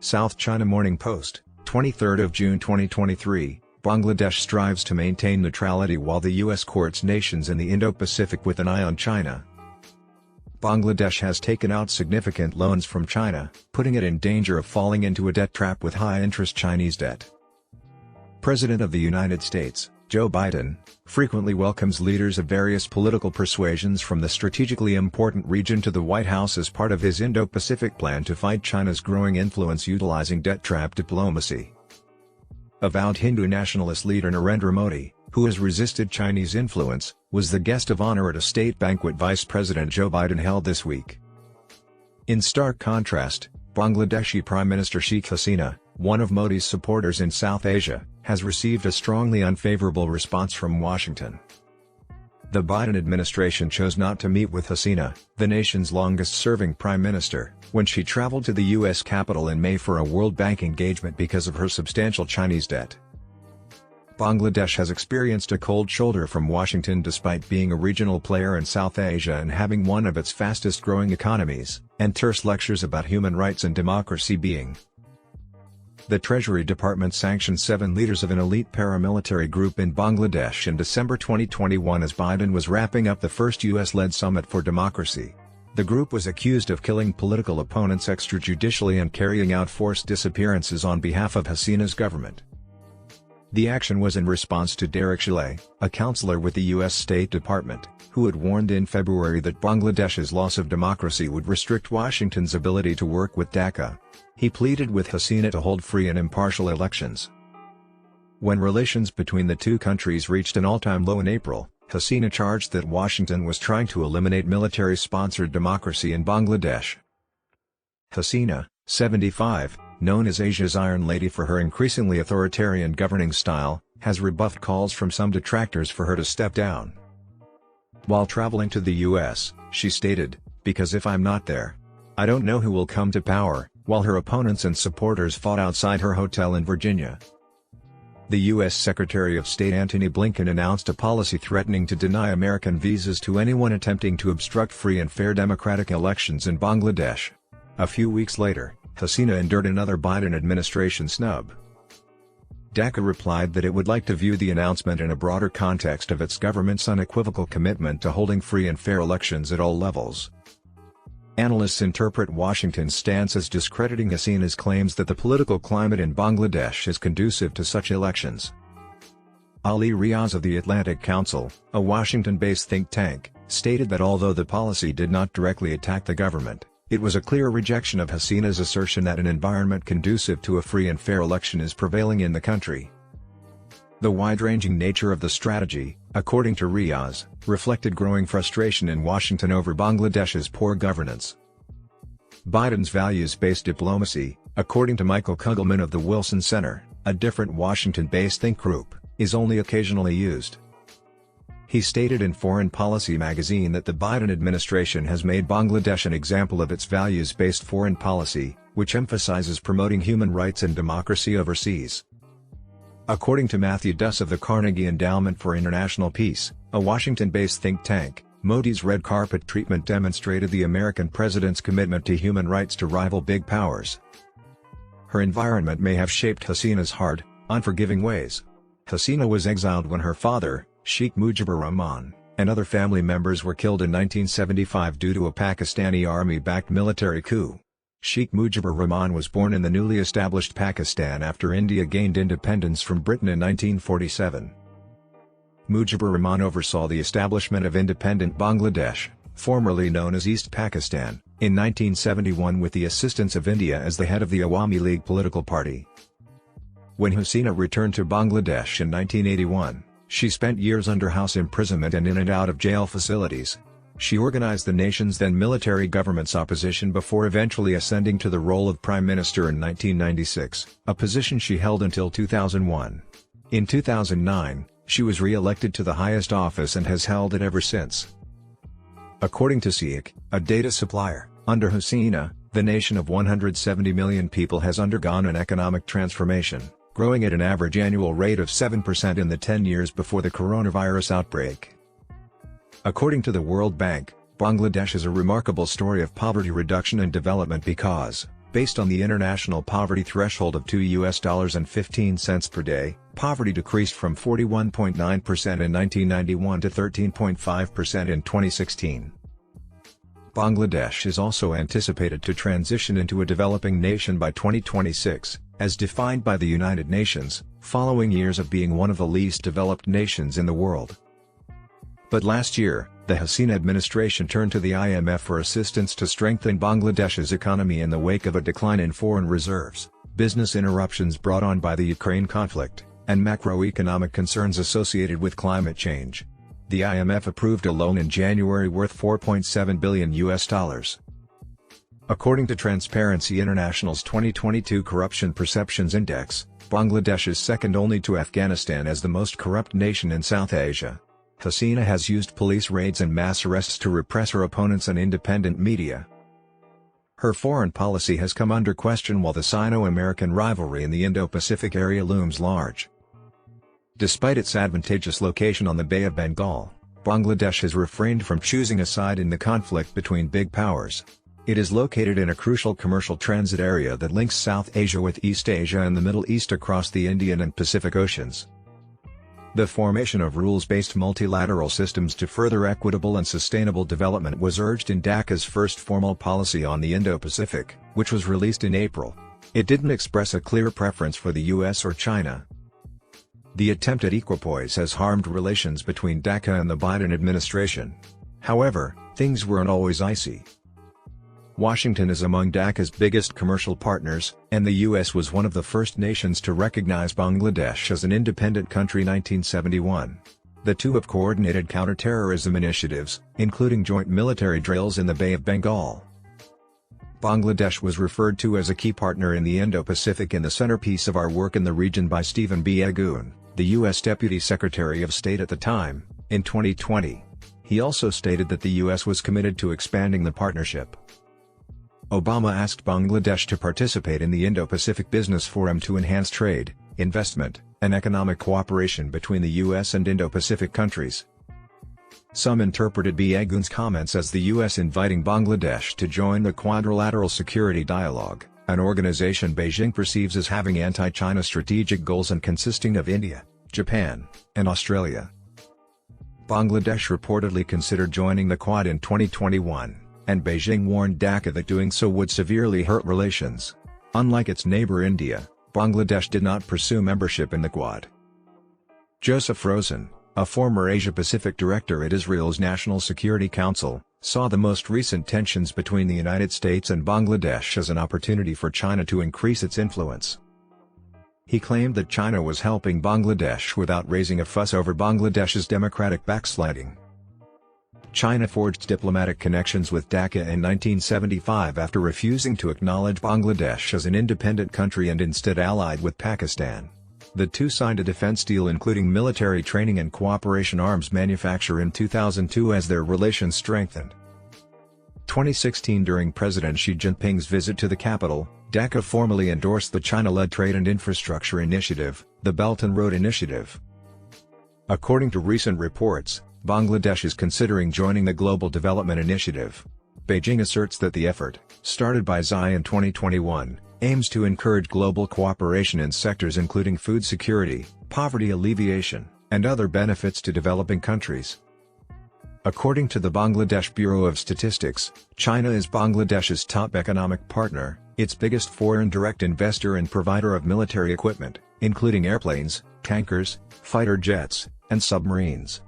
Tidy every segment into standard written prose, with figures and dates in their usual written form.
South China Morning Post, 23 June 2023, Bangladesh strives to maintain neutrality while the U.S. courts nations in the Indo-Pacific with an eye on China. Bangladesh has taken out significant loans from China, putting it in danger of falling into a debt trap with high-interest Chinese debt. President of the United States, Joe Biden, frequently welcomes leaders of various political persuasions from the strategically important region to the White House as part of his Indo-Pacific plan to fight China's growing influence utilizing debt trap diplomacy. Avowed Hindu nationalist leader Narendra Modi, who has resisted Chinese influence, was the guest of honor at a state banquet Vice President Joe Biden held this week. In stark contrast, Bangladeshi Prime Minister Sheikh Hasina, one of Modi's supporters in South Asia, has received a strongly unfavorable response from Washington. The Biden administration chose not to meet with Hasina, the nation's longest-serving prime minister, when she traveled to the U.S. Capitol in May for a World Bank engagement because of her substantial Chinese debt. Bangladesh has experienced a cold shoulder from Washington despite being a regional player in South Asia and having one of its fastest-growing economies, and terse lectures about human rights and democracy being. The Treasury Department sanctioned 7 leaders of an elite paramilitary group in Bangladesh in December 2021 as Biden was wrapping up the first U.S.-led summit for democracy. The group was accused of killing political opponents extrajudicially and carrying out forced disappearances on behalf of Hasina's government. The action was in response to Derek Sheikh, a counselor with the U.S. State Department, who had warned in February that Bangladesh's loss of democracy would restrict Washington's ability to work with Dhaka. He pleaded with Hasina to hold free and impartial elections. When relations between the two countries reached an all-time low in April, Hasina charged that Washington was trying to eliminate military-sponsored democracy in Bangladesh. Hasina, 75, known as Asia's Iron Lady for her increasingly authoritarian governing style, has rebuffed calls from some detractors for her to step down. While traveling to the U.S., she stated, "Because if I'm not there, I don't know who will come to power," while her opponents and supporters fought outside her hotel in Virginia. The U.S. Secretary of State Antony Blinken announced a policy threatening to deny American visas to anyone attempting to obstruct free and fair democratic elections in Bangladesh. A few weeks later, Hasina endured another Biden administration snub. Dhaka replied that it would like to view the announcement in a broader context of its government's unequivocal commitment to holding free and fair elections at all levels. Analysts interpret Washington's stance as discrediting Hasina's claims that the political climate in Bangladesh is conducive to such elections. Ali Riaz of the Atlantic Council, a Washington-based think tank, stated that although the policy did not directly attack the government, it was a clear rejection of Hasina's assertion that an environment conducive to a free and fair election is prevailing in the country. The wide-ranging nature of the strategy, according to Riaz, reflected growing frustration in Washington over Bangladesh's poor governance. Biden's values-based diplomacy, according to Michael Kugelman of the Wilson Center, a different Washington-based think group, is only occasionally used. He stated in Foreign Policy magazine that the Biden administration has made Bangladesh an example of its values-based foreign policy, which emphasizes promoting human rights and democracy overseas. According to Matthew Duss of the Carnegie Endowment for International Peace, a Washington-based think tank, Modi's red carpet treatment demonstrated the American president's commitment to human rights to rival big powers. Her environment may have shaped Hasina's hard, unforgiving ways. Hasina was exiled when her father, Sheikh Mujibur Rahman, and other family members were killed in 1975 due to a Pakistani army-backed military coup. Sheikh Mujibur Rahman was born in the newly established Pakistan after India gained independence from Britain in 1947. Mujibur Rahman oversaw the establishment of independent Bangladesh, formerly known as East Pakistan, in 1971 with the assistance of India as the head of the Awami League political party. When Hasina returned to Bangladesh in 1981, she spent years under house imprisonment and in and out of jail facilities. She organized the nation's then military government's opposition before eventually ascending to the role of prime minister in 1996, a position she held until 2001. In 2009, she was re-elected to the highest office and has held it ever since. According to Sheikh, a data supplier, under Hasina, the nation of 170 million people has undergone an economic transformation, growing at an average annual rate of 7% in the 10 years before the coronavirus outbreak. According to the World Bank, Bangladesh is a remarkable story of poverty reduction and development because, Based on the international poverty threshold of $2.15 per day, poverty decreased from 41.9% in 1991 to 13.5% in 2016. Bangladesh is also anticipated to transition into a developing nation by 2026, as defined by the United Nations, following years of being one of the least developed nations in the world. But last year, the Hasina administration turned to the IMF for assistance to strengthen Bangladesh's economy in the wake of a decline in foreign reserves, business interruptions brought on by the Ukraine conflict, and macroeconomic concerns associated with climate change. The IMF approved a loan in January worth $4.7 billion. According to Transparency International's 2022 Corruption Perceptions Index, Bangladesh is second only to Afghanistan as the most corrupt nation in South Asia. Hasina has used police raids and mass arrests to repress her opponents and independent media. Her foreign policy has come under question while the Sino-American rivalry in the Indo-Pacific area looms large. Despite its advantageous location on the Bay of Bengal, Bangladesh has refrained from choosing a side in the conflict between big powers. It is located in a crucial commercial transit area that links South Asia with East Asia and the Middle East across the Indian and Pacific Oceans. The formation of rules-based multilateral systems to further equitable and sustainable development was urged in Dhaka's first formal policy on the Indo-Pacific, which was released in April. It didn't express a clear preference for the US or China. The attempt at equipoise has harmed relations between Dhaka and the Biden administration. However, things weren't always icy. Washington is among Dhaka's biggest commercial partners, and the U.S. was one of the first nations to recognize Bangladesh as an independent country in 1971. The two have coordinated counterterrorism initiatives, including joint military drills in the Bay of Bengal. Bangladesh was referred to as a key partner in the Indo-Pacific and the centerpiece of our work in the region by Stephen B. Agun, the U.S. Deputy Secretary of State at the time, in 2020. He also stated that the U.S. was committed to expanding the partnership. Obama asked Bangladesh to participate in the Indo-Pacific Business Forum to enhance trade, investment, and economic cooperation between the U.S. and Indo-Pacific countries. Some interpreted B. Agun's comments as the U.S. inviting Bangladesh to join the Quadrilateral Security Dialogue, an organization Beijing perceives as having anti-China strategic goals and consisting of India, Japan, and Australia. Bangladesh reportedly considered joining the Quad in 2021. And Beijing warned Dhaka that doing so would severely hurt relations. Unlike its neighbor India, Bangladesh did not pursue membership in the Quad. Joseph Rosen, a former Asia-Pacific director at Israel's National Security Council, saw the most recent tensions between the United States and Bangladesh as an opportunity for China to increase its influence. He claimed that China was helping Bangladesh without raising a fuss over Bangladesh's democratic backsliding. China forged diplomatic connections with Dhaka in 1975 after refusing to acknowledge Bangladesh as an independent country and instead allied with Pakistan. The two signed a defense deal including military training and cooperation arms manufacture in 2002 as their relations strengthened. 2016 During President Xi Jinping's visit to the capital, Dhaka formally endorsed the China-led Trade and Infrastructure Initiative, the Belt and Road Initiative. According to recent reports, Bangladesh is considering joining the Global Development Initiative. Beijing asserts that the effort, started by Xi in 2021, aims to encourage global cooperation in sectors including food security, poverty alleviation, and other benefits to developing countries. According to the Bangladesh Bureau of Statistics, China is Bangladesh's top economic partner, its biggest foreign direct investor and provider of military equipment, including airplanes, tankers, fighter jets, and submarines.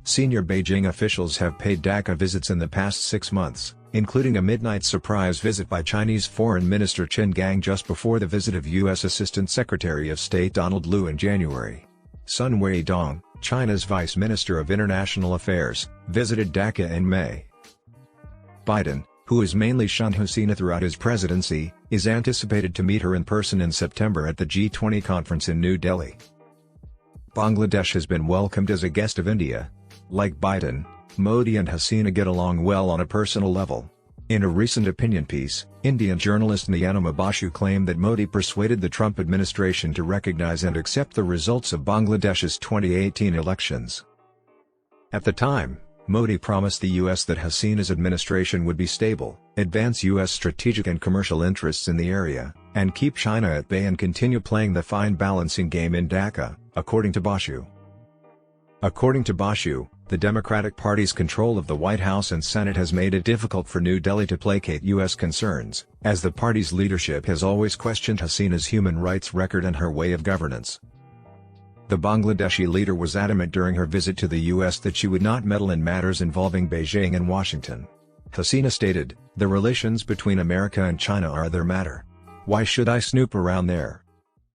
Senior Beijing officials have paid Dhaka visits in the past 6 months, including a midnight surprise visit by Chinese Foreign Minister Qin Gang just before the visit of U.S. Assistant Secretary of State Donald Lu in January. Sun Weidong, China's Vice Minister of International Affairs, visited Dhaka in May. Biden, who has mainly shunned Hasina throughout his presidency, is anticipated to meet her in person in September at the G20 conference in New Delhi. Bangladesh has been welcomed as a guest of India. Like Biden, Modi and Hasina get along well on a personal level. In a recent opinion piece, Indian journalist Narendra Modi claimed that Modi persuaded the Trump administration to recognize and accept the results of Bangladesh's 2018 elections. At the time, Modi promised the U.S. that Hasina's administration would be stable, advance U.S. strategic and commercial interests in the area, and keep China at bay and continue playing the fine balancing game in Dhaka, according to Basu. According to Basu, the Democratic Party's control of the White House and Senate has made it difficult for New Delhi to placate U.S. concerns, as the party's leadership has always questioned Hasina's human rights record and her way of governance. The Bangladeshi leader was adamant during her visit to the U.S. that she would not meddle in matters involving Beijing and Washington. Hasina stated, "The relations between America and China are their matter. Why should I snoop around there?"